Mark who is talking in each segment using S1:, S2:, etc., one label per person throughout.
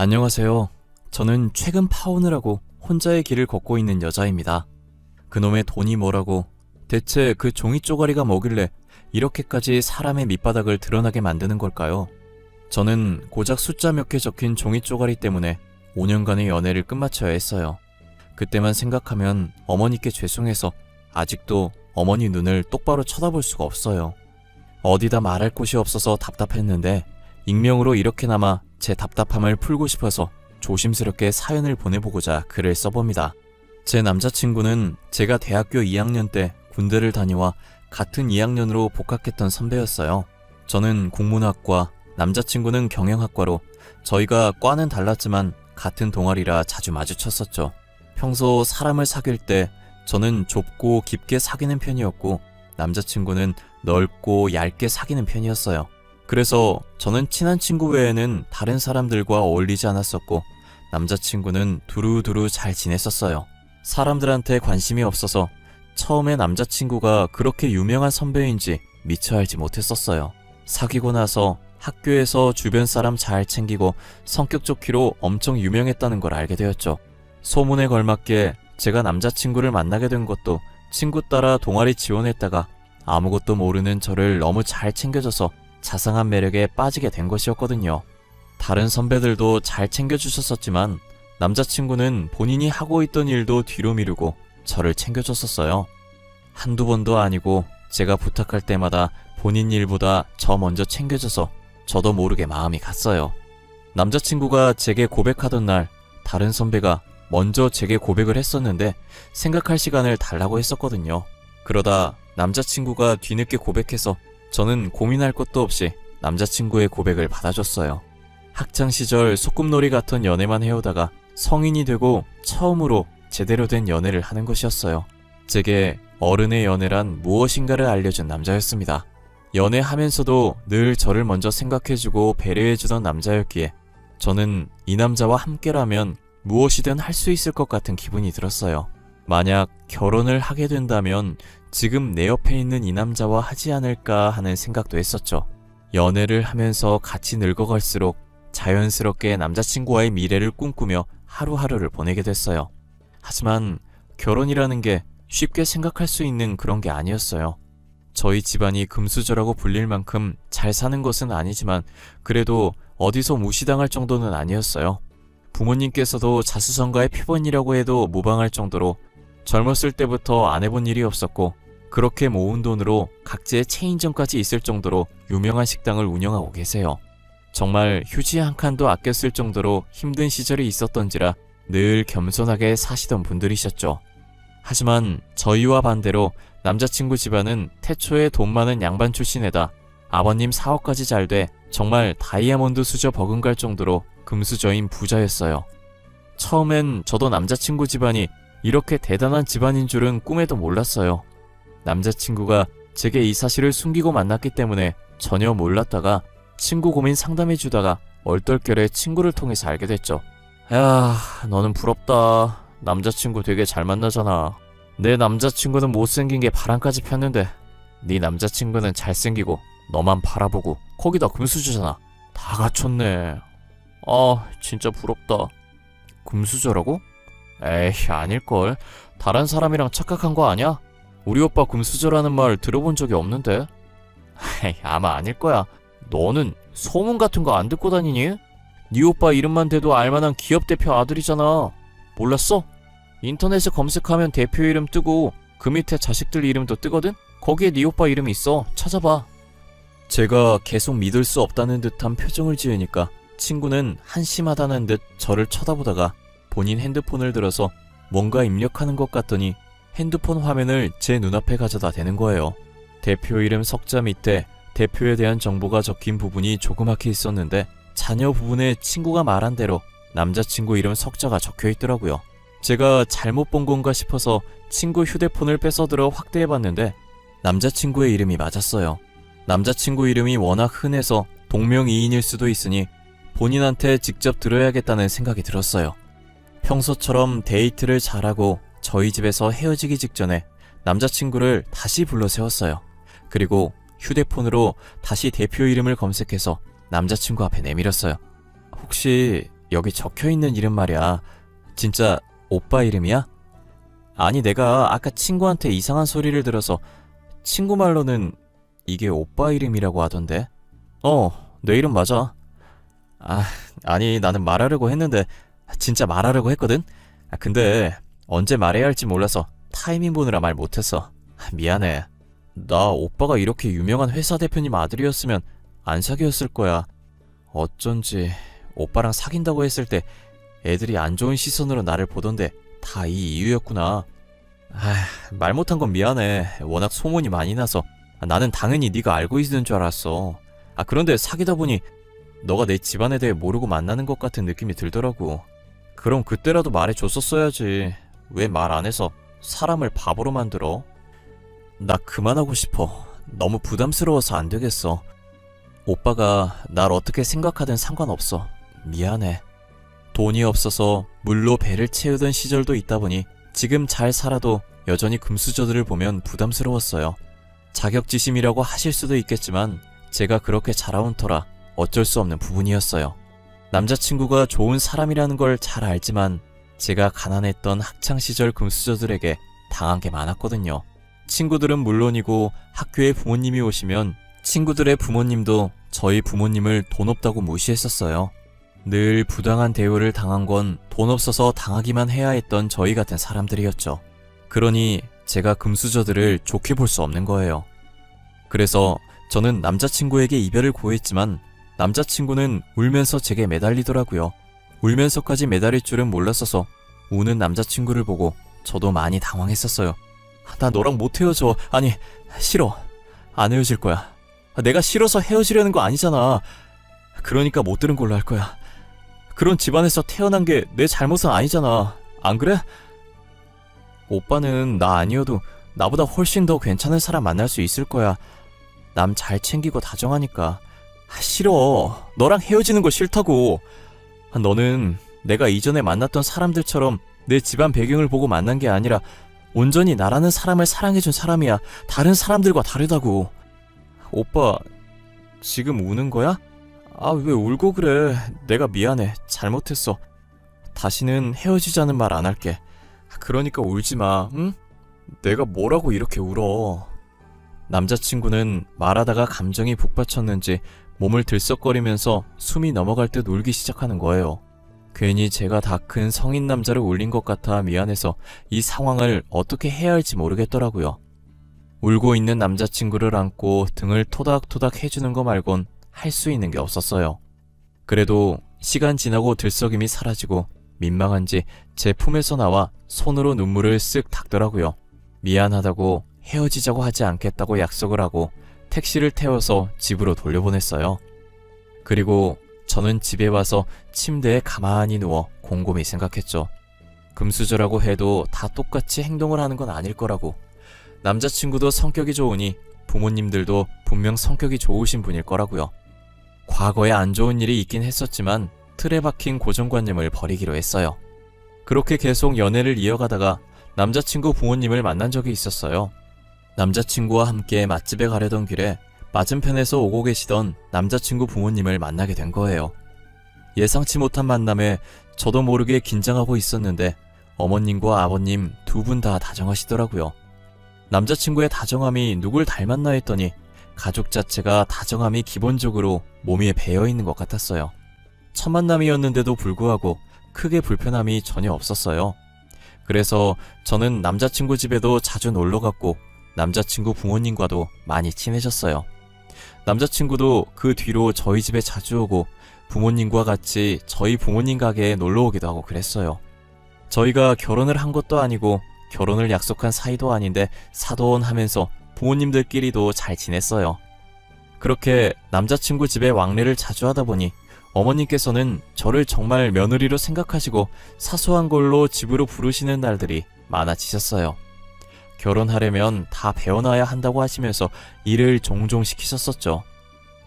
S1: 안녕하세요. 저는 최근 파혼을 하고 혼자의 길을 걷고 있는 여자입니다. 그놈의 돈이 뭐라고, 대체 그 종이 쪼가리가 뭐길래 이렇게까지 사람의 밑바닥을 드러나게 만드는 걸까요? 저는 고작 숫자 몇 개 적힌 종이 쪼가리 때문에 5년간의 연애를 끝마쳐야 했어요. 그때만 생각하면 어머니께 죄송해서 아직도 어머니 눈을 똑바로 쳐다볼 수가 없어요. 어디다 말할 곳이 없어서 답답했는데 익명으로 이렇게나마 제 답답함을 풀고 싶어서 조심스럽게 사연을 보내보고자 글을 써봅니다. 제 남자친구는 제가 대학교 2학년 때 군대를 다녀와 같은 2학년으로 복학했던 선배였어요. 저는 국문학과, 남자친구는 경영학과로 저희가 과는 달랐지만 같은 동아리라 자주 마주쳤었죠. 평소 사람을 사귈 때 저는 좁고 깊게 사귀는 편이었고 남자친구는 넓고 얇게 사귀는 편이었어요. 그래서 저는 친한 친구 외에는 다른 사람들과 어울리지 않았었고 남자친구는 두루두루 잘 지냈었어요. 사람들한테 관심이 없어서 처음에 남자친구가 그렇게 유명한 선배인지 미처 알지 못했었어요. 사귀고 나서 학교에서 주변 사람 잘 챙기고 성격 좋기로 엄청 유명했다는 걸 알게 되었죠. 소문에 걸맞게 제가 남자친구를 만나게 된 것도 친구 따라 동아리 지원했다가 아무것도 모르는 저를 너무 잘 챙겨줘서 자상한 매력에 빠지게 된 것이었거든요. 다른 선배들도 잘 챙겨주셨었지만 남자친구는 본인이 하고 있던 일도 뒤로 미루고 저를 챙겨줬었어요. 한두 번도 아니고 제가 부탁할 때마다 본인 일보다 저 먼저 챙겨줘서 저도 모르게 마음이 갔어요. 남자친구가 제게 고백하던 날 다른 선배가 먼저 제게 고백을 했었는데 생각할 시간을 달라고 했었거든요. 그러다 남자친구가 뒤늦게 고백해서 저는 고민할 것도 없이 남자친구의 고백을 받아줬어요. 학창시절 소꿉놀이 같은 연애만 해오다가 성인이 되고 처음으로 제대로 된 연애를 하는 것이었어요. 제게 어른의 연애란 무엇인가를 알려준 남자였습니다. 연애하면서도 늘 저를 먼저 생각해주고 배려해주던 남자였기에 저는 이 남자와 함께라면 무엇이든 할 수 있을 것 같은 기분이 들었어요. 만약 결혼을 하게 된다면 지금 내 옆에 있는 이 남자와 하지 않을까 하는 생각도 했었죠. 연애를 하면서 같이 늙어갈수록 자연스럽게 남자친구와의 미래를 꿈꾸며 하루하루를 보내게 됐어요. 하지만 결혼이라는 게 쉽게 생각할 수 있는 그런 게 아니었어요. 저희 집안이 금수저라고 불릴 만큼 잘 사는 것은 아니지만 그래도 어디서 무시당할 정도는 아니었어요. 부모님께서도 자수성가의 표본이라고 해도 무방할 정도로 젊었을 때부터 안 해본 일이 없었고 그렇게 모은 돈으로 각지의 체인점까지 있을 정도로 유명한 식당을 운영하고 계세요. 정말 휴지 한 칸도 아껴 쓸 정도로 힘든 시절이 있었던지라 늘 겸손하게 사시던 분들이셨죠. 하지만 저희와 반대로 남자친구 집안은 태초에 돈 많은 양반 출신에다 아버님 사업까지 잘 돼 정말 다이아몬드 수저 버금갈 정도로 금수저인 부자였어요. 처음엔 저도 남자친구 집안이 이렇게 대단한 집안인 줄은 꿈에도 몰랐어요. 남자친구가 제게 이 사실을 숨기고 만났기 때문에 전혀 몰랐다가 친구 고민 상담해주다가 얼떨결에 친구를 통해서 알게 됐죠. 야, 너는 부럽다. 남자친구 되게 잘 만나잖아. 내 남자친구는 못생긴 게 바람까지 폈는데 네 남자친구는 잘생기고 너만 바라보고 거기다 금수저잖아. 다 갖췄네. 아, 진짜 부럽다. 금수저라고? 에이, 아닐걸. 다른 사람이랑 착각한 거 아니야? 우리 오빠 금수저라는 말 들어본 적이 없는데? 에이, 아마 아닐 거야. 너는 소문 같은 거 안 듣고 다니니? 네 오빠 이름만 대도 알만한 기업 대표 아들이잖아. 몰랐어? 인터넷에 검색하면 대표 이름 뜨고 그 밑에 자식들 이름도 뜨거든? 거기에 네 오빠 이름이 있어. 찾아봐. 제가 계속 믿을 수 없다는 듯한 표정을 지으니까 친구는 한심하다는 듯 저를 쳐다보다가 본인 핸드폰을 들어서 뭔가 입력하는 것 같더니 핸드폰 화면을 제 눈앞에 가져다 대는 거예요. 대표 이름 석자 밑에 대표에 대한 정보가 적힌 부분이 조그맣게 있었는데 자녀 부분에 친구가 말한 대로 남자친구 이름 석자가 적혀 있더라고요. 제가 잘못 본 건가 싶어서 친구 휴대폰을 뺏어들어 확대해봤는데 남자친구의 이름이 맞았어요. 남자친구 이름이 워낙 흔해서 동명이인일 수도 있으니 본인한테 직접 들어야겠다는 생각이 들었어요. 평소처럼 데이트를 잘하고 저희 집에서 헤어지기 직전에 남자친구를 다시 불러 세웠어요. 그리고 휴대폰으로 다시 대표 이름을 검색해서 남자친구 앞에 내밀었어요. 혹시 여기 적혀있는 이름 말이야. 진짜 오빠 이름이야? 아니, 내가 아까 친구한테 이상한 소리를 들어서 친구 말로는 이게 오빠 이름이라고 하던데. 내 이름 맞아. 아니, 나는 말하려고 했는데 진짜 말하려고 했거든? 근데 언제 말해야 할지 몰라서 타이밍 보느라 말 못했어. 미안해. 나 오빠가 이렇게 유명한 회사 대표님 아들이었으면 안 사귀었을 거야. 어쩐지 오빠랑 사귄다고 했을 때 애들이 안 좋은 시선으로 나를 보던데 다 이 이유였구나. 말 못한 건 미안해. 워낙 소문이 많이 나서 나는 당연히 네가 알고 있는 줄 알았어. 그런데 사귀다 보니 너가 내 집안에 대해 모르고 만나는 것 같은 느낌이 들더라고. 그럼 그때라도 말해줬었어야지. 왜 말 안 해서 사람을 바보로 만들어? 나 그만하고 싶어. 너무 부담스러워서 안 되겠어. 오빠가 날 어떻게 생각하든 상관없어. 미안해. 돈이 없어서 물로 배를 채우던 시절도 있다 보니 지금 잘 살아도 여전히 금수저들을 보면 부담스러웠어요. 자격지심이라고 하실 수도 있겠지만 제가 그렇게 자라온 터라 어쩔 수 없는 부분이었어요. 남자친구가 좋은 사람이라는 걸 잘 알지만 제가 가난했던 학창시절 금수저들에게 당한 게 많았거든요. 친구들은 물론이고 학교에 부모님이 오시면 친구들의 부모님도 저희 부모님을 돈 없다고 무시했었어요. 늘 부당한 대우를 당한 건 돈 없어서 당하기만 해야 했던 저희 같은 사람들이었죠. 그러니 제가 금수저들을 좋게 볼 수 없는 거예요. 그래서 저는 남자친구에게 이별을 고했지만 남자친구는 울면서 제게 매달리더라고요. 울면서까지 매달릴 줄은 몰랐어서 우는 남자친구를 보고 저도 많이 당황했었어요. 나 너랑 못 헤어져. 아니, 싫어. 안 헤어질 거야. 내가 싫어서 헤어지려는 거 아니잖아. 그러니까 못 들은 걸로 할 거야. 그런 집안에서 태어난 게 내 잘못은 아니잖아. 안 그래? 오빠는 나 아니어도 나보다 훨씬 더 괜찮은 사람 만날 수 있을 거야. 남 잘 챙기고 다정하니까. 싫어. 너랑 헤어지는 거 싫다고. 너는 내가 이전에 만났던 사람들처럼 내 집안 배경을 보고 만난 게 아니라 온전히 나라는 사람을 사랑해준 사람이야. 다른 사람들과 다르다고. 오빠, 지금 우는 거야? 왜 울고 그래. 내가 미안해. 잘못했어. 다시는 헤어지자는 말 안 할게. 그러니까 울지 마, 응? 내가 뭐라고 이렇게 울어. 남자친구는 말하다가 감정이 북받쳤는지 몸을 들썩거리면서 숨이 넘어갈 듯 울기 시작하는 거예요. 괜히 제가 다 큰 성인 남자를 울린 것 같아 미안해서 이 상황을 어떻게 해야 할지 모르겠더라고요. 울고 있는 남자친구를 안고 등을 토닥토닥 해주는 거 말곤 할 수 있는 게 없었어요. 그래도 시간 지나고 들썩임이 사라지고 민망한지 제 품에서 나와 손으로 눈물을 쓱 닦더라고요. 미안하다고 헤어지자고 하지 않겠다고 약속을 하고 택시를 태워서 집으로 돌려보냈어요. 그리고 저는 집에 와서 침대에 가만히 누워 곰곰이 생각했죠. 금수저라고 해도 다 똑같이 행동을 하는 건 아닐 거라고. 남자친구도 성격이 좋으니 부모님들도 분명 성격이 좋으신 분일 거라고요. 과거에 안 좋은 일이 있긴 했었지만 틀에 박힌 고정관념을 버리기로 했어요. 그렇게 계속 연애를 이어가다가 남자친구 부모님을 만난 적이 있었어요. 남자친구와 함께 맛집에 가려던 길에 맞은편에서 오고 계시던 남자친구 부모님을 만나게 된 거예요. 예상치 못한 만남에 저도 모르게 긴장하고 있었는데 어머님과 아버님 두 분 다 다정하시더라고요. 남자친구의 다정함이 누굴 닮았나 했더니 가족 자체가 다정함이 기본적으로 몸에 배어있는 것 같았어요. 첫 만남이었는데도 불구하고 크게 불편함이 전혀 없었어요. 그래서 저는 남자친구 집에도 자주 놀러갔고 남자친구 부모님과도 많이 친해졌어요. 남자친구도 그 뒤로 저희 집에 자주 오고 부모님과 같이 저희 부모님 가게에 놀러오기도 하고 그랬어요. 저희가 결혼을 한 것도 아니고 결혼을 약속한 사이도 아닌데 사돈하면서 부모님들끼리도 잘 지냈어요. 그렇게 남자친구 집에 왕래를 자주 하다 보니 어머님께서는 저를 정말 며느리로 생각하시고 사소한 걸로 집으로 부르시는 날들이 많아지셨어요. 결혼하려면 다 배워놔야 한다고 하시면서 일을 종종 시키셨었죠.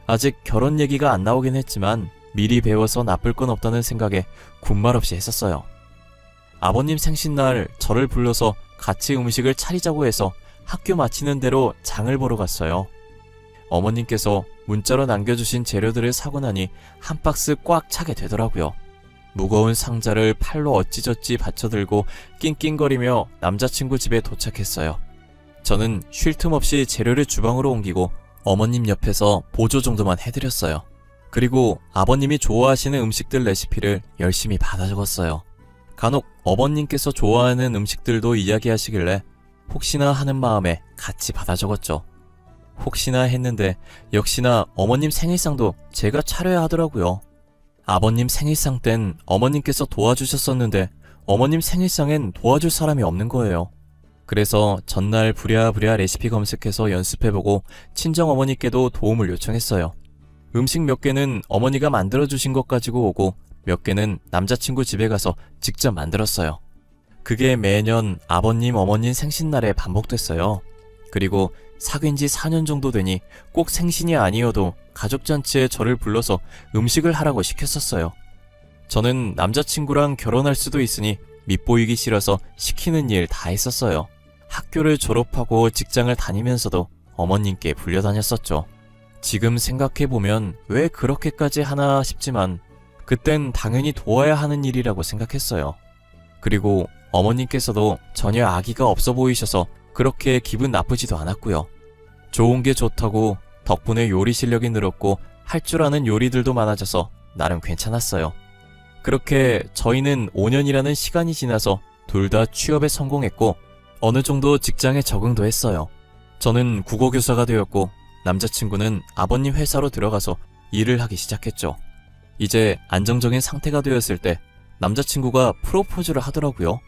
S1: 아직 결혼 얘기가 안 나오긴 했지만 미리 배워서 나쁠 건 없다는 생각에 군말 없이 했었어요. 아버님 생신날 저를 불러서 같이 음식을 차리자고 해서 학교 마치는 대로 장을 보러 갔어요. 어머님께서 문자로 남겨주신 재료들을 사고 나니 한 박스 꽉 차게 되더라고요. 무거운 상자를 팔로 어찌저찌 받쳐들고 낑낑거리며 남자친구 집에 도착했어요. 저는 쉴 틈 없이 재료를 주방으로 옮기고 어머님 옆에서 보조 정도만 해드렸어요. 그리고 아버님이 좋아하시는 음식들 레시피를 열심히 받아 적었어요. 간혹 어머님께서 좋아하는 음식들도 이야기하시길래 혹시나 하는 마음에 같이 받아 적었죠. 혹시나 했는데 역시나 어머님 생일상도 제가 차려야 하더라고요. 아버님 생일상 땐 어머님께서 도와주셨었는데 어머님 생일상엔 도와줄 사람이 없는 거예요. 그래서 전날 부랴부랴 레시피 검색해서 연습해보고 친정어머니께도 도움을 요청했어요. 음식 몇 개는 어머니가 만들어주신 것 가지고 오고 몇 개는 남자친구 집에 가서 직접 만들었어요. 그게 매년 아버님, 어머님 생신날에 반복됐어요. 그리고 사귄 지 4년 정도 되니 꼭 생신이 아니어도 가족잔치에 저를 불러서 음식을 하라고 시켰었어요. 저는 남자친구랑 결혼할 수도 있으니 밉보이기 싫어서 시키는 일 다 했었어요. 학교를 졸업하고 직장을 다니면서도 어머님께 불려다녔었죠. 지금 생각해보면 왜 그렇게까지 하나 싶지만 그땐 당연히 도와야 하는 일이라고 생각했어요. 그리고 어머님께서도 전혀 악의가 없어 보이셔서 그렇게 기분 나쁘지도 않았고요. 좋은 게 좋다고 덕분에 요리 실력이 늘었고 할 줄 아는 요리들도 많아져서 나름 괜찮았어요. 그렇게 저희는 5년이라는 시간이 지나서 둘 다 취업에 성공했고 어느 정도 직장에 적응도 했어요. 저는 국어교사가 되었고 남자친구는 아버님 회사로 들어가서 일을 하기 시작했죠. 이제 안정적인 상태가 되었을 때 남자친구가 프로포즈를 하더라고요.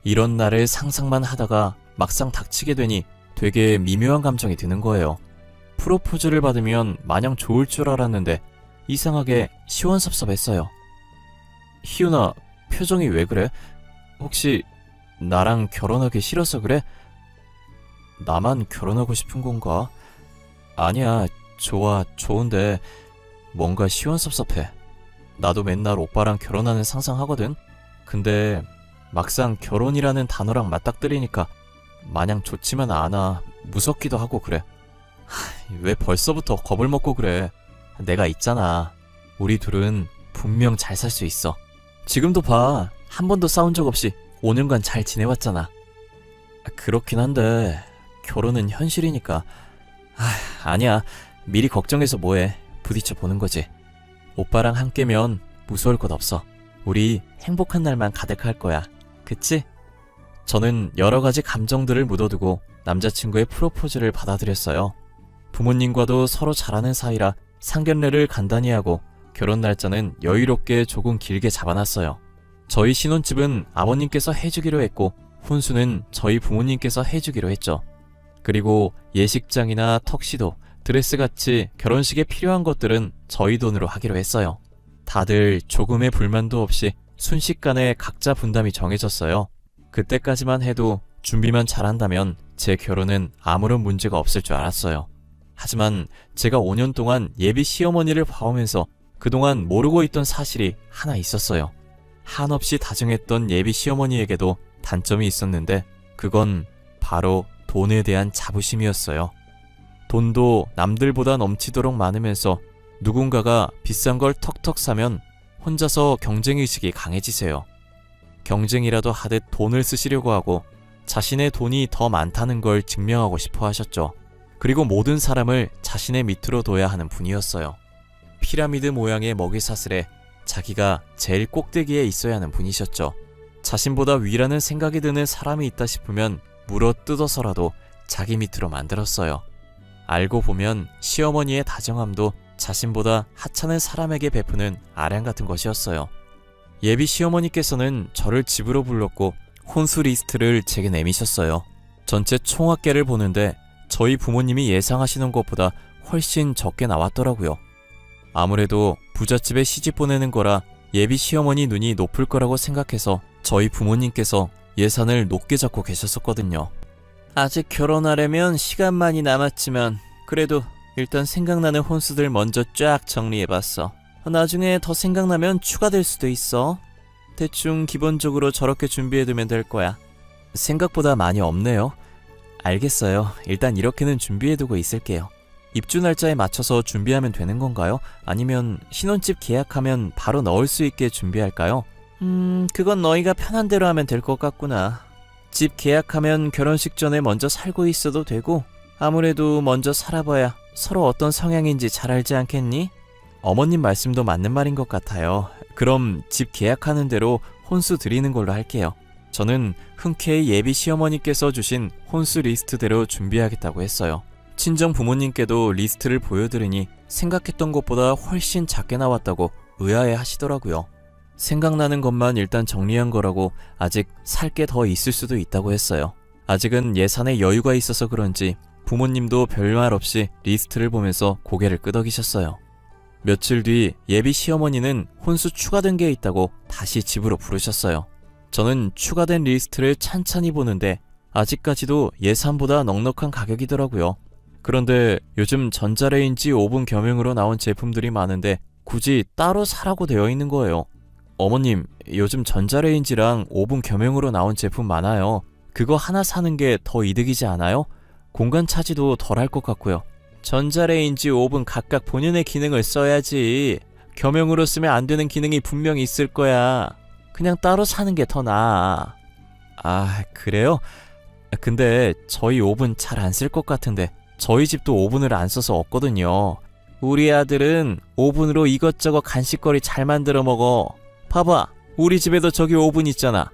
S1: 이런 날을 상상만 하다가 막상 닥치게 되니 되게 미묘한 감정이 드는 거예요. 프로포즈를 받으면 마냥 좋을 줄 알았는데 이상하게 시원섭섭했어요. 희훈아, 표정이 왜 그래? 혹시 나랑 결혼하기 싫어서 그래? 나만 결혼하고 싶은 건가? 아니야, 좋은데 뭔가 시원섭섭해. 나도 맨날 오빠랑 결혼하는 상상하거든? 근데 막상 결혼이라는 단어랑 맞닥뜨리니까 마냥 좋지만 않아. 무섭기도 하고 그래. 왜 벌써부터 겁을 먹고 그래? 내가 있잖아. 우리 둘은 분명 잘 살 수 있어. 지금도 봐. 한 번도 싸운 적 없이 5년간 잘 지내왔잖아. 그렇긴 한데 결혼은 현실이니까. 아니야. 미리 걱정해서 뭐해. 부딪혀 보는 거지. 오빠랑 함께면 무서울 것 없어. 우리 행복한 날만 가득할 거야. 그치? 저는 여러 가지 감정들을 묻어두고 남자친구의 프로포즈를 받아들였어요. 부모님과도 서로 잘하는 사이라 상견례를 간단히 하고 결혼 날짜는 여유롭게 조금 길게 잡아놨어요. 저희 신혼집은 아버님께서 해주기로 했고 혼수는 저희 부모님께서 해주기로 했죠. 그리고 예식장이나 턱시도, 드레스같이 결혼식에 필요한 것들은 저희 돈으로 하기로 했어요. 다들 조금의 불만도 없이 순식간에 각자 분담이 정해졌어요. 그때까지만 해도 준비만 잘한다면 제 결혼은 아무런 문제가 없을 줄 알았어요. 하지만 제가 5년 동안 예비 시어머니를 봐오면서 그동안 모르고 있던 사실이 하나 있었어요. 한없이 다정했던 예비 시어머니에게도 단점이 있었는데 그건 바로 돈에 대한 자부심이었어요. 돈도 남들보다 넘치도록 많으면서 누군가가 비싼 걸 턱턱 사면 혼자서 경쟁의식이 강해지세요. 경쟁이라도 하듯 돈을 쓰시려고 하고 자신의 돈이 더 많다는 걸 증명하고 싶어 하셨죠. 그리고 모든 사람을 자신의 밑으로 둬야 하는 분이었어요. 피라미드 모양의 먹이사슬에 자기가 제일 꼭대기에 있어야 하는 분이셨죠. 자신보다 위라는 생각이 드는 사람이 있다 싶으면 물어 뜯어서라도 자기 밑으로 만들었어요. 알고 보면 시어머니의 다정함도 자신보다 하찮은 사람에게 베푸는 아량 같은 것이었어요. 예비 시어머니께서는 저를 집으로 불렀고 혼수 리스트를 제게 내미셨어요. 전체 총합계를 보는데 저희 부모님이 예상하시는 것보다 훨씬 적게 나왔더라고요. 아무래도 부잣집에 시집 보내는 거라 예비 시어머니 눈이 높을 거라고 생각해서 저희 부모님께서 예산을 높게 잡고 계셨었거든요. 아직 결혼하려면 시간만이 남았지만 그래도 일단 생각나는 혼수들 먼저 쫙 정리해봤어. 나중에 더 생각나면 추가될 수도 있어. 대충 기본적으로 저렇게 준비해두면 될 거야. 생각보다 많이 없네요. 알겠어요. 일단 이렇게는 준비해두고 있을게요. 입주 날짜에 맞춰서 준비하면 되는 건가요? 아니면 신혼집 계약하면 바로 넣을 수 있게 준비할까요? 그건 너희가 편한 대로 하면 될 것 같구나. 집 계약하면 결혼식 전에 먼저 살고 있어도 되고 아무래도 먼저 살아봐야 서로 어떤 성향인지 잘 알지 않겠니? 어머님 말씀도 맞는 말인 것 같아요. 그럼 집 계약하는 대로 혼수 드리는 걸로 할게요. 저는 흔쾌히 예비 시어머니께서 주신 혼수 리스트대로 준비하겠다고 했어요. 친정 부모님께도 리스트를 보여드리니 생각했던 것보다 훨씬 작게 나왔다고 의아해 하시더라고요. 생각나는 것만 일단 정리한 거라고 아직 살 게 더 있을 수도 있다고 했어요. 아직은 예산에 여유가 있어서 그런지 부모님도 별말 없이 리스트를 보면서 고개를 끄덕이셨어요. 며칠 뒤 예비 시어머니는 혼수 추가된 게 있다고 다시 집으로 부르셨어요. 저는 추가된 리스트를 찬찬히 보는데 아직까지도 예산보다 넉넉한 가격이더라고요. 그런데 요즘 전자레인지 오븐 겸용으로 나온 제품들이 많은데 굳이 따로 사라고 되어 있는 거예요. 어머님, 요즘 전자레인지랑 오븐 겸용으로 나온 제품 많아요. 그거 하나 사는 게 더 이득이지 않아요? 공간 차지도 덜 할 것 같고요. 전자레인지, 오븐 각각 본연의 기능을 써야지. 겸용으로 쓰면 안 되는 기능이 분명히 있을 거야. 그냥 따로 사는 게 더 나아. 아, 그래요? 근데 저희 오븐 잘 안 쓸 것 같은데 저희 집도 오븐을 안 써서 없거든요. 우리 아들은 오븐으로 이것저것 간식거리 잘 만들어 먹어. 봐봐, 우리 집에도 저기 오븐 있잖아.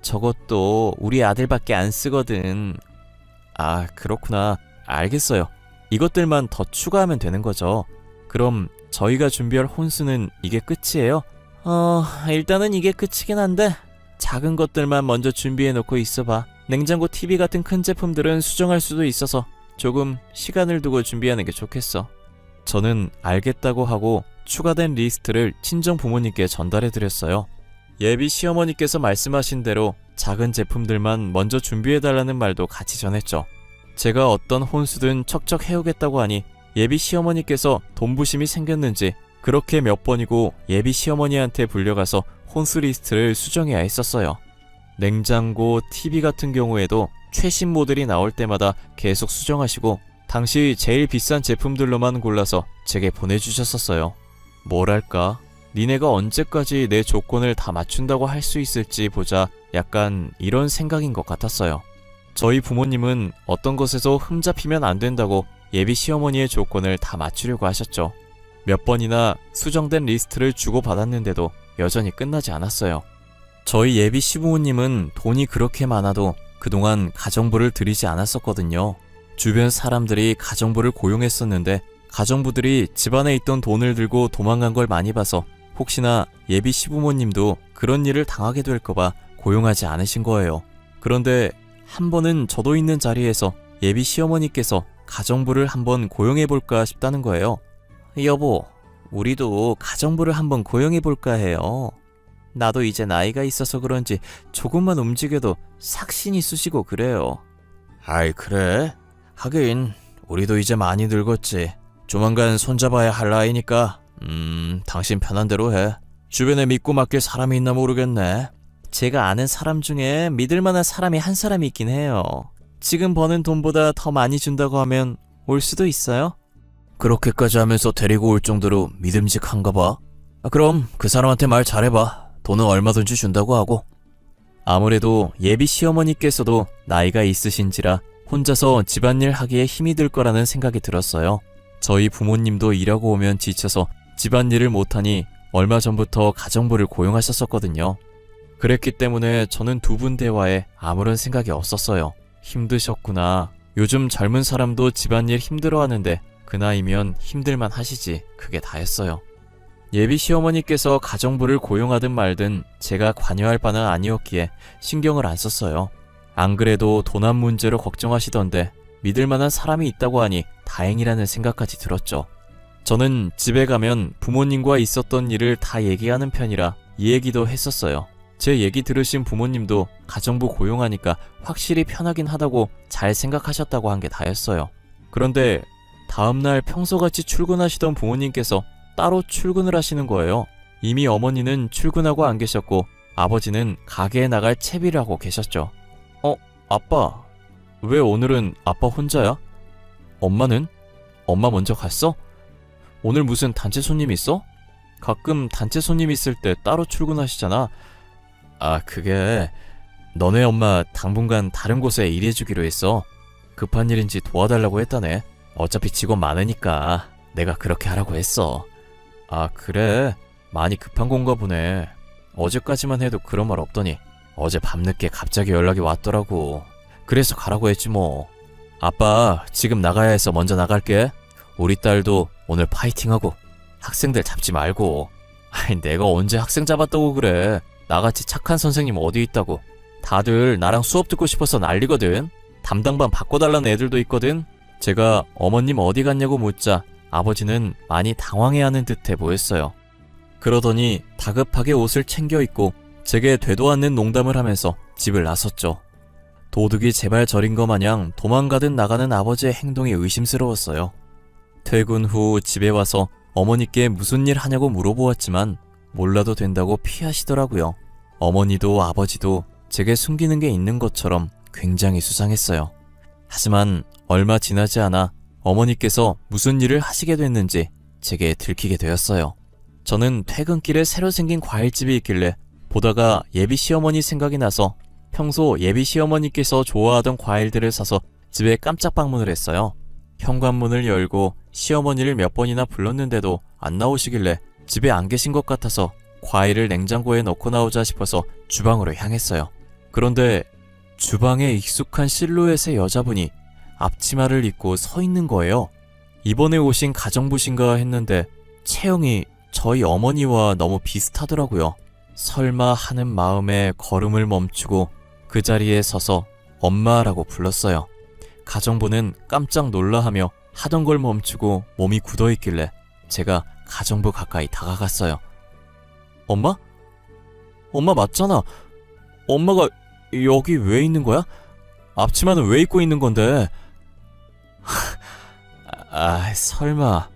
S1: 저것도 우리 아들밖에 안 쓰거든. 아, 그렇구나. 알겠어요. 이것들만 더 추가하면 되는 거죠. 그럼 저희가 준비할 혼수는 이게 끝이에요? 일단은 이게 끝이긴 한데 작은 것들만 먼저 준비해놓고 있어봐. 냉장고, TV 같은 큰 제품들은 수정할 수도 있어서 조금 시간을 두고 준비하는 게 좋겠어. 저는 알겠다고 하고 추가된 리스트를 친정 부모님께 전달해드렸어요. 예비 시어머니께서 말씀하신 대로 작은 제품들만 먼저 준비해달라는 말도 같이 전했죠. 제가 어떤 혼수든 척척 해오겠다고 하니 예비 시어머니께서 돈부심이 생겼는지 그렇게 몇 번이고 예비 시어머니한테 불려가서 혼수 리스트를 수정해야 했었어요. 냉장고, TV 같은 경우에도 최신 모델이 나올 때마다 계속 수정하시고 당시 제일 비싼 제품들로만 골라서 제게 보내주셨었어요. 뭐랄까, 니네가 언제까지 내 조건을 다 맞춘다고 할 수 있을지 보자, 약간 이런 생각인 것 같았어요. 저희 부모님은 어떤 것에서 흠잡히면 안 된다고 예비 시어머니의 조건을 다 맞추려고 하셨죠. 몇 번이나 수정된 리스트를 주고받았는데도 여전히 끝나지 않았어요. 저희 예비 시부모님은 돈이 그렇게 많아도 그동안 가정부를 들이지 않았었거든요. 주변 사람들이 가정부를 고용했었는데 가정부들이 집안에 있던 돈을 들고 도망간 걸 많이 봐서 혹시나 예비 시부모님도 그런 일을 당하게 될까봐 고용하지 않으신 거예요. 그런데 한 번은 저도 있는 자리에서 예비 시어머니께서 가정부를 한번 고용해볼까 싶다는 거예요. 여보, 우리도 가정부를 한번 고용해볼까 해요. 나도 이제 나이가 있어서 그런지 조금만 움직여도 삭신이 쑤시고 그래요. 아이, 그래? 하긴 우리도 이제 많이 늙었지. 조만간 손잡아야 할 나이니까 당신 편한 대로 해. 주변에 믿고 맡길 사람이 있나 모르겠네. 제가 아는 사람 중에 믿을 만한 사람이 한 사람이 있긴 해요. 지금 버는 돈보다 더 많이 준다고 하면 올 수도 있어요? 그렇게까지 하면서 데리고 올 정도로 믿음직한가 봐. 그럼 그 사람한테 말 잘해봐. 돈은 얼마든지 준다고 하고. 아무래도 예비 시어머니께서도 나이가 있으신지라 혼자서 집안일 하기에 힘이 들 거라는 생각이 들었어요. 저희 부모님도 일하고 오면 지쳐서 집안일을 못하니 얼마 전부터 가정부를 고용하셨었거든요. 그랬기 때문에 저는 두 분 대화에 아무런 생각이 없었어요. 힘드셨구나. 요즘 젊은 사람도 집안일 힘들어하는데 그 나이면 힘들만 하시지. 그게 다였어요. 예비 시어머니께서 가정부를 고용하든 말든 제가 관여할 바는 아니었기에 신경을 안 썼어요. 안 그래도 돈안 문제로 걱정하시던데 믿을 만한 사람이 있다고 하니 다행이라는 생각까지 들었죠. 저는 집에 가면 부모님과 있었던 일을 다 얘기하는 편이라 이 얘기도 했었어요. 제 얘기 들으신 부모님도 가정부 고용하니까 확실히 편하긴 하다고 잘 생각하셨다고 한 게 다였어요. 그런데 다음날 평소같이 출근하시던 부모님께서 따로 출근을 하시는 거예요. 이미 어머니는 출근하고 안 계셨고 아버지는 가게에 나갈 채비를 하고 계셨죠. 아빠, 왜 오늘은 아빠 혼자야? 엄마는? 엄마 먼저 갔어? 오늘 무슨 단체 손님 있어? 가끔 단체 손님 있을 때 따로 출근하시잖아. 아, 그게 너네 엄마 당분간 다른 곳에 일해주기로 했어. 급한 일인지 도와달라고 했다네. 어차피 직원 많으니까 내가 그렇게 하라고 했어. 아, 그래? 많이 급한 건가 보네. 어제까지만 해도 그런 말 없더니 어제 밤늦게 갑자기 연락이 왔더라고. 그래서 가라고 했지 뭐. 아빠 지금 나가야 해서 먼저 나갈게. 우리 딸도 오늘 파이팅하고 학생들 잡지 말고. 아니, 내가 언제 학생 잡았다고 그래. 나같이 착한 선생님 어디 있다고. 다들 나랑 수업 듣고 싶어서 난리거든. 담당반 바꿔달라는 애들도 있거든. 제가 어머님 어디 갔냐고 묻자 아버지는 많이 당황해하는 듯해 보였어요. 그러더니 다급하게 옷을 챙겨 입고 제게 되도 않는 농담을 하면서 집을 나섰죠. 도둑이 제발 저린 것 마냥 도망가듯 나가는 아버지의 행동이 의심스러웠어요. 퇴근 후 집에 와서 어머니께 무슨 일 하냐고 물어보았지만 몰라도 된다고 피하시더라고요. 어머니도 아버지도 제게 숨기는 게 있는 것처럼 굉장히 수상했어요. 하지만 얼마 지나지 않아 어머니께서 무슨 일을 하시게 됐는지 제게 들키게 되었어요. 저는 퇴근길에 새로 생긴 과일집이 있길래 보다가 예비 시어머니 생각이 나서 평소 예비 시어머니께서 좋아하던 과일들을 사서 집에 깜짝 방문을 했어요. 현관문을 열고 시어머니를 몇 번이나 불렀는데도 안 나오시길래 집에 안 계신 것 같아서 과일을 냉장고에 넣고 나오자 싶어서 주방으로 향했어요. 그런데 주방에 익숙한 실루엣의 여자분이 앞치마를 입고 서 있는 거예요. 이번에 오신 가정부신가 했는데 체형이 저희 어머니와 너무 비슷하더라고요. 설마 하는 마음에 걸음을 멈추고 그 자리에 서서 엄마라고 불렀어요. 가정부는 깜짝 놀라하며 하던 걸 멈추고 몸이 굳어있길래 제가 가정부 가까이 다가갔어요. 엄마? 엄마 맞잖아. 엄마가 여기 왜 있는 거야? 앞치마는 왜 입고 있는 건데? 설마.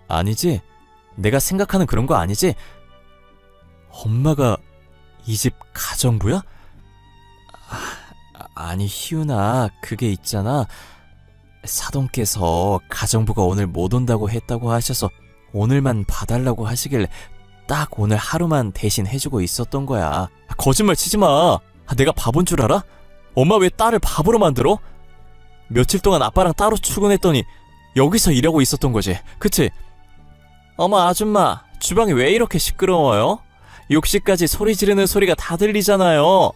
S1: 아니지? 내가 생각하는 그런 거 아니지? 엄마가 이 집 가정부야? 아니 희훈아, 그게 있잖아. 사돈께서 가정부가 오늘 못 온다고 했다고 하셔서 오늘만 봐달라고 하시길래 딱 오늘 하루만 대신 해주고 있었던 거야. 거짓말 치지 마. 내가 바본 줄 알아? 엄마 왜 딸을 바보로 만들어? 며칠 동안 아빠랑 따로 출근했더니 여기서 일하고 있었던 거지, 그치? 어머 아줌마, 주방이 왜 이렇게 시끄러워요? 욕실까지 소리 지르는 소리가 다 들리잖아요.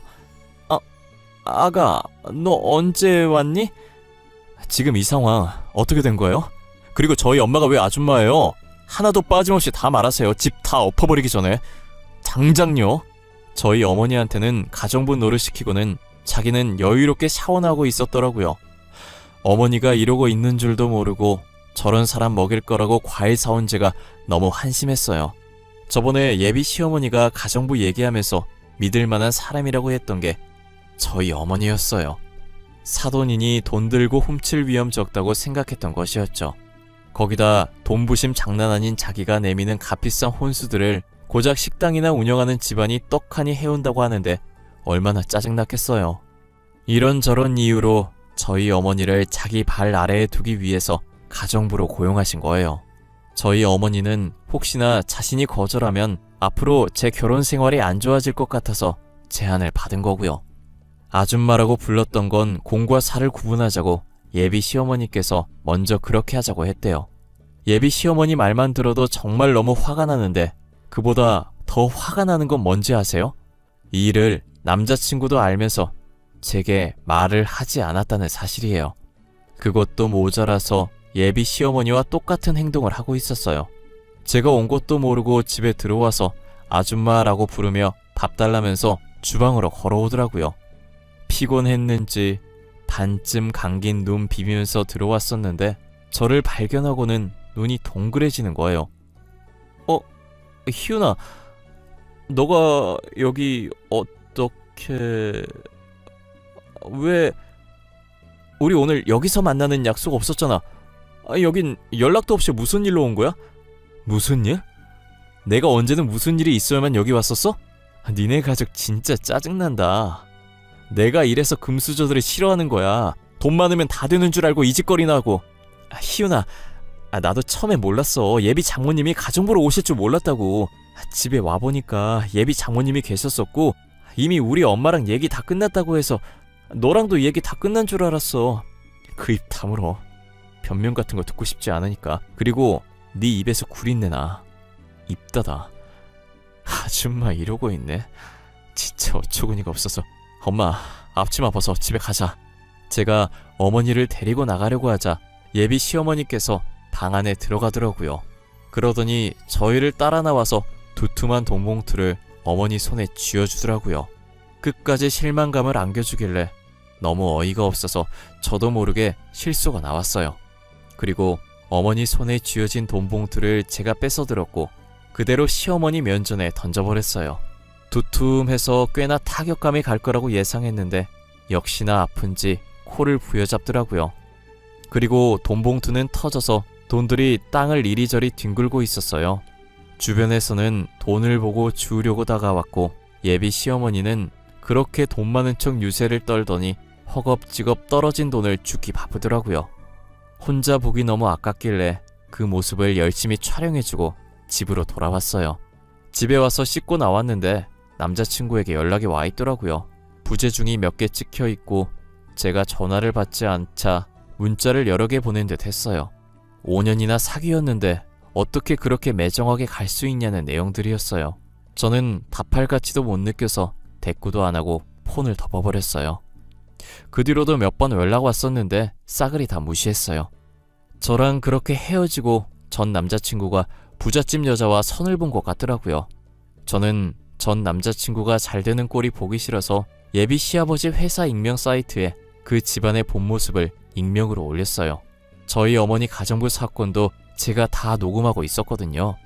S1: 아가, 너 언제 왔니? 지금 이 상황 어떻게 된 거예요? 그리고 저희 엄마가 왜 아줌마예요? 하나도 빠짐없이 다 말하세요. 집 다 엎어버리기 전에. 당장요. 저희 어머니한테는 가정부 노릇시키고는 자기는 여유롭게 샤워나고 있었더라고요. 어머니가 이러고 있는 줄도 모르고 저런 사람 먹일 거라고 과일 사온 제가 너무 한심했어요. 저번에 예비 시어머니가 가정부 얘기하면서 믿을 만한 사람이라고 했던 게 저희 어머니였어요. 사돈이니 돈 들고 훔칠 위험 적다고 생각했던 것이었죠. 거기다 돈부심 장난 아닌 자기가 내미는 값비싼 혼수들을 고작 식당이나 운영하는 집안이 떡하니 해온다고 하는데 얼마나 짜증났겠어요. 이런저런 이유로 저희 어머니를 자기 발 아래에 두기 위해서 가정부로 고용하신 거예요. 저희 어머니는 혹시나 자신이 거절하면 앞으로 제 결혼 생활이 안 좋아질 것 같아서 제안을 받은 거고요. 아줌마라고 불렀던 건 공과 사를 구분하자고 예비 시어머니께서 먼저 그렇게 하자고 했대요. 예비 시어머니 말만 들어도 정말 너무 화가 나는데 그보다 더 화가 나는 건 뭔지 아세요? 이 일을 남자친구도 알면서 제게 말을 하지 않았다는 사실이에요. 그것도 모자라서 예비 시어머니와 똑같은 행동을 하고 있었어요. 제가 온 것도 모르고 집에 들어와서 아줌마라고 부르며 밥 달라면서 주방으로 걸어오더라고요. 피곤했는지 반쯤 감긴 눈 비비면서 들어왔었는데 저를 발견하고는 눈이 동그래지는 거예요. 희훈아, 너가 여기 어떻게... 왜... 우리 오늘 여기서 만나는 약속 없었잖아. 여긴 연락도 없이 무슨 일로 온 거야? 무슨 일? 내가 언제는 무슨 일이 있어야만 여기 왔었어? 니네 가족 진짜 짜증난다. 내가 이래서 금수저들을 싫어하는 거야. 돈 많으면 다 되는 줄 알고 이 짓거리나 하고. 희훈아, 나도 처음에 몰랐어. 예비 장모님이 가정 보러 오실 줄 몰랐다고. 집에 와보니까 예비 장모님이 계셨었고 이미 우리 엄마랑 얘기 다 끝났다고 해서 너랑도 얘기 다 끝난 줄 알았어. 그 입 다물어. 변명 같은 거 듣고 싶지 않으니까. 그리고 네 입에서 구린내 나. 입 닫아. 아줌마 이러고 있네. 진짜 어처구니가 없어서. 엄마, 앞치마 벗어. 집에 가자. 제가 어머니를 데리고 나가려고 하자 예비 시어머니께서 방 안에 들어가더라고요. 그러더니 저희를 따라 나와서 두툼한 돈봉투를 어머니 손에 쥐어주더라고요. 끝까지 실망감을 안겨주길래 너무 어이가 없어서 저도 모르게 실수가 나왔어요. 그리고 어머니 손에 쥐어진 돈봉투를 제가 뺏어들었고 그대로 시어머니 면전에 던져버렸어요. 두툼해서 꽤나 타격감이 갈 거라고 예상했는데 역시나 아픈지 코를 부여잡더라고요. 그리고 돈봉투는 터져서 돈들이 땅을 이리저리 뒹굴고 있었어요. 주변에서는 돈을 보고 주우려고 다가왔고 예비 시어머니는 그렇게 돈 많은 척 유세를 떨더니 허겁지겁 떨어진 돈을 주기 바쁘더라고요. 혼자 보기 너무 아깝길래 그 모습을 열심히 촬영해주고 집으로 돌아왔어요. 집에 와서 씻고 나왔는데 남자친구에게 연락이 와 있더라고요. 부재중이 몇 개 찍혀 있고 제가 전화를 받지 않자 문자를 여러 개 보낸 듯 했어요. 5년이나 사귀었는데 어떻게 그렇게 매정하게 갈 수 있냐는 내용들이었어요. 저는 답할 가치도 못 느껴서 대꾸도 안 하고 폰을 덮어버렸어요. 그 뒤로도 몇 번 연락 왔었는데 싸그리 다 무시했어요. 저랑 그렇게 헤어지고 전 남자친구가 부잣집 여자와 선을 본 것 같더라고요. 저는 전 남자친구가 잘 되는 꼴이 보기 싫어서 예비 시아버지 회사 익명 사이트에 그 집안의 본 모습을 익명으로 올렸어요. 저희 어머니 가정부 사건도 제가 다 녹음하고 있었거든요.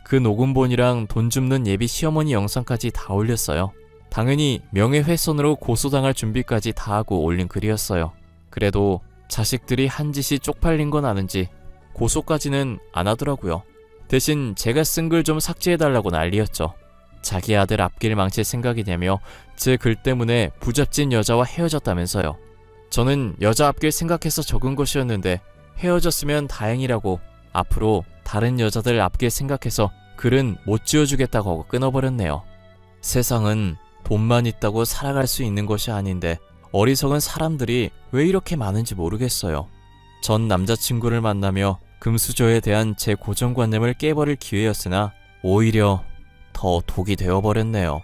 S1: 그 녹음본이랑 돈 줍는 예비 시어머니 영상까지 다 올렸어요. 당연히 명예훼손으로 고소당할 준비까지 다 하고 올린 글이었어요. 그래도 자식들이 한 짓이 쪽팔린 건 아는지 고소까지는 안 하더라고요. 대신 제가 쓴 글 좀 삭제해달라고 난리였죠. 자기 아들 앞길 망칠 생각이냐며 제 글 때문에 부잣집 여자와 헤어졌다면서요. 저는 여자 앞길 생각해서 적은 것이었는데 헤어졌으면 다행이라고 앞으로 다른 여자들 앞길 생각해서 글은 못 지어주겠다고 하고 끊어버렸네요. 세상은 돈만 있다고 살아갈 수 있는 것이 아닌데 어리석은 사람들이 왜 이렇게 많은지 모르겠어요. 전 남자친구를 만나며 금수저에 대한 제 고정관념을 깨버릴 기회였으나 오히려 더 독이 되어버렸네요.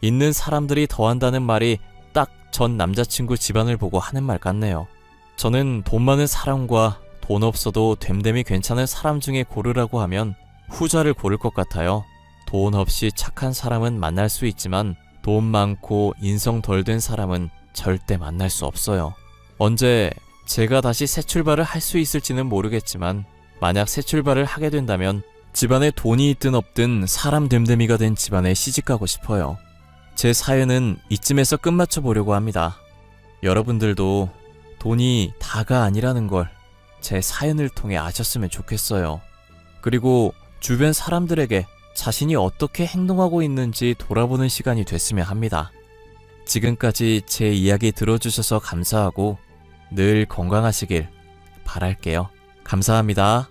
S1: 있는 사람들이 더한다는 말이 딱 전 남자친구 집안을 보고 하는 말 같네요. 저는 돈 많은 사람과 돈 없어도 됨됨이 괜찮은 사람 중에 고르라고 하면 후자를 고를 것 같아요. 돈 없이 착한 사람은 만날 수 있지만 돈 많고 인성 덜 된 사람은 절대 만날 수 없어요. 언제 제가 다시 새 출발을 할 수 있을지는 모르겠지만 만약 새 출발을 하게 된다면 집안에 돈이 있든 없든 사람 됨됨이가 된 집안에 시집가고 싶어요. 제 사연은 이쯤에서 끝마쳐 보려고 합니다. 여러분들도 돈이 다가 아니라는 걸 제 사연을 통해 아셨으면 좋겠어요. 그리고 주변 사람들에게 자신이 어떻게 행동하고 있는지 돌아보는 시간이 됐으면 합니다. 지금까지 제 이야기 들어주셔서 감사하고 늘 건강하시길 바랄게요. 감사합니다.